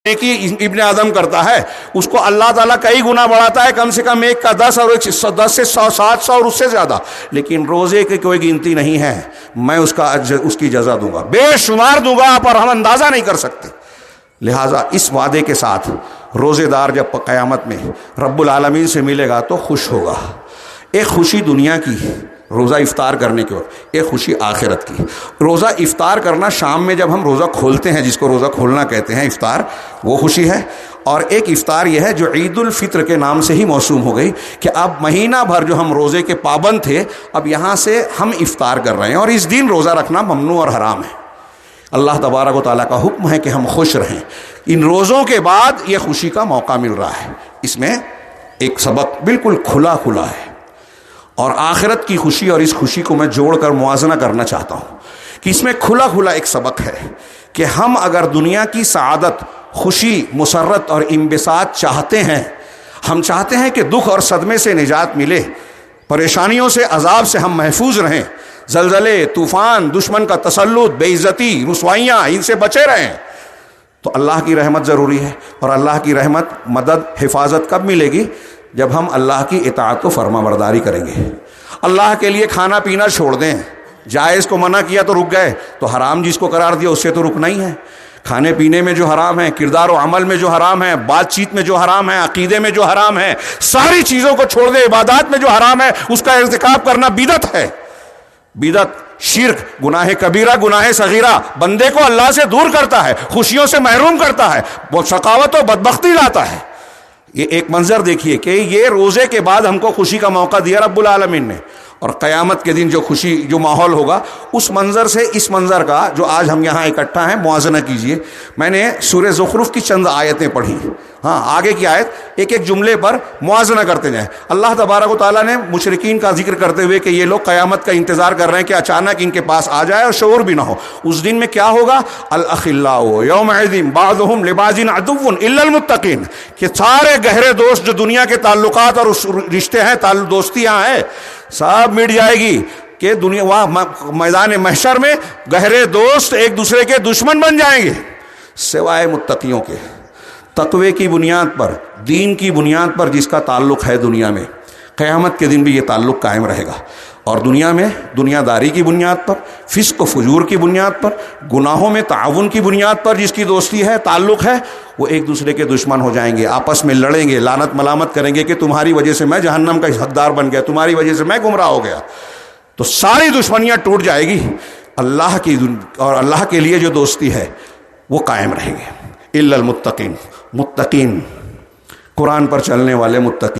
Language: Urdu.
نیکی ابن آدم کرتا ہے اس کو اللہ تعالیٰ کئی گنا بڑھاتا ہے، کم سے کم ایک کا 10 اور 10 سے 700 اور اس سے زیادہ، لیکن روزے کی کوئی گنتی نہیں ہے۔ میں اس کی جزا دوں گا، بے شمار دوں گا، پر ہم اندازہ نہیں کر سکتے۔ لہٰذا اس وعدے کے ساتھ روزے دار جب قیامت میں رب العالمین سے ملے گا تو خوش ہوگا۔ ایک خوشی دنیا کی روزہ افطار کرنے کے وقت، ایک خوشی آخرت کی۔ روزہ افطار کرنا شام میں جب ہم روزہ کھولتے ہیں، جس کو روزہ کھولنا کہتے ہیں افطار، وہ خوشی ہے۔ اور ایک افطار یہ ہے جو عید الفطر کے نام سے ہی موسوم ہو گئی کہ اب مہینہ بھر جو ہم روزے کے پابند تھے، اب یہاں سے ہم افطار کر رہے ہیں، اور اس دن روزہ رکھنا ممنوع اور حرام ہے۔ اللہ تبارک و تعالیٰ کا حکم ہے کہ ہم خوش رہیں۔ ان روزوں کے بعد یہ خوشی کا موقع مل رہا ہے۔ اس میں ایک سبق بالکل کھلا ہے، اور آخرت کی خوشی اور اس خوشی کو میں جوڑ کر موازنہ کرنا چاہتا ہوں کہ اس میں کھلا ایک سبق ہے کہ ہم اگر دنیا کی سعادت، خوشی، مسرت اور انبساط چاہتے ہیں، ہم چاہتے ہیں کہ دکھ اور صدمے سے نجات ملے، پریشانیوں سے، عذاب سے ہم محفوظ رہیں، زلزلے، طوفان، دشمن کا تسلط، بے عزتی، رسوائیاں، ان سے بچے رہیں، تو اللہ کی رحمت ضروری ہے۔ اور اللہ کی رحمت، مدد، حفاظت کب ملے گی؟ جب ہم اللہ کی اطاعت و فرما برداری کریں گے۔ اللہ کے لیے کھانا پینا چھوڑ دیں، جائز کو منع کیا تو رک گئے، تو حرام جس کو قرار دیا اس سے تو رکنا ہی ہے۔ کھانے پینے میں جو حرام ہے، کردار و عمل میں جو حرام ہے، بات چیت میں جو حرام ہے، عقیدے میں جو حرام ہے، ساری چیزوں کو چھوڑ دیں۔ عبادات میں جو حرام ہے اس کا ارتکاب کرنا بدعت ہے۔ بدعت، شرک، گناہ کبیرہ، گناہ صغیرہ بندے کو اللہ سے دور کرتا ہے، خوشیوں سے محروم کرتا ہے، وہ شقاوت و بدبختی لاتا ہے۔ یہ ایک منظر دیکھیے کہ یہ روزے کے بعد ہم کو خوشی کا موقع دیا رب العالمین نے، اور قیامت کے دن جو خوشی، جو ماحول ہوگا، اس منظر سے اس منظر کا جو آج ہم یہاں اکٹھا ہیں موازنہ کیجئے۔ میں نے سورہ زخرف کی چند آیتیں پڑھی، ہاں آگے کی آیت ایک جملے پر موازنہ کرتے جائیں۔ اللہ تبارک و تعالیٰ نے مشرکین کا ذکر کرتے ہوئے کہ یہ لوگ قیامت کا انتظار کر رہے ہیں کہ اچانک ان کے پاس آ جائے اور شعور بھی نہ ہو۔ اس دن میں کیا ہوگا؟ الاخلاء یومئذ بعضهم لبعض عدو الا المتقین، کہ سارے گہرے دوست جو دنیا کے تعلقات اور رشتے ہیں، دوستیاں ہیں، سب مٹ جائے گی کہ دنیا وہاں میدان محشر میں گہرے دوست ایک دوسرے کے دشمن بن جائیں گے، سوائے متقیوں کے۔ تقوی کی بنیاد پر، دین کی بنیاد پر جس کا تعلق ہے دنیا میں، قیامت کے دن بھی یہ تعلق قائم رہے گا۔ اور دنیا میں دنیا داری کی بنیاد پر، فسق و فجور کی بنیاد پر، گناہوں میں تعاون کی بنیاد پر جس کی دوستی ہے، تعلق ہے، وہ ایک دوسرے کے دشمن ہو جائیں گے، آپس میں لڑیں گے، لعنت ملامت کریں گے کہ تمہاری وجہ سے میں جہنم کا حقدار بن گیا، تمہاری وجہ سے میں گمراہ ہو گیا۔ تو ساری دشمنیاں ٹوٹ جائے گی، اللہ کی اور اللہ کے لیے جو دوستی ہے وہ قائم رہیں گے۔ الا المتقین، متقین، قرآن پر چلنے والے متقین۔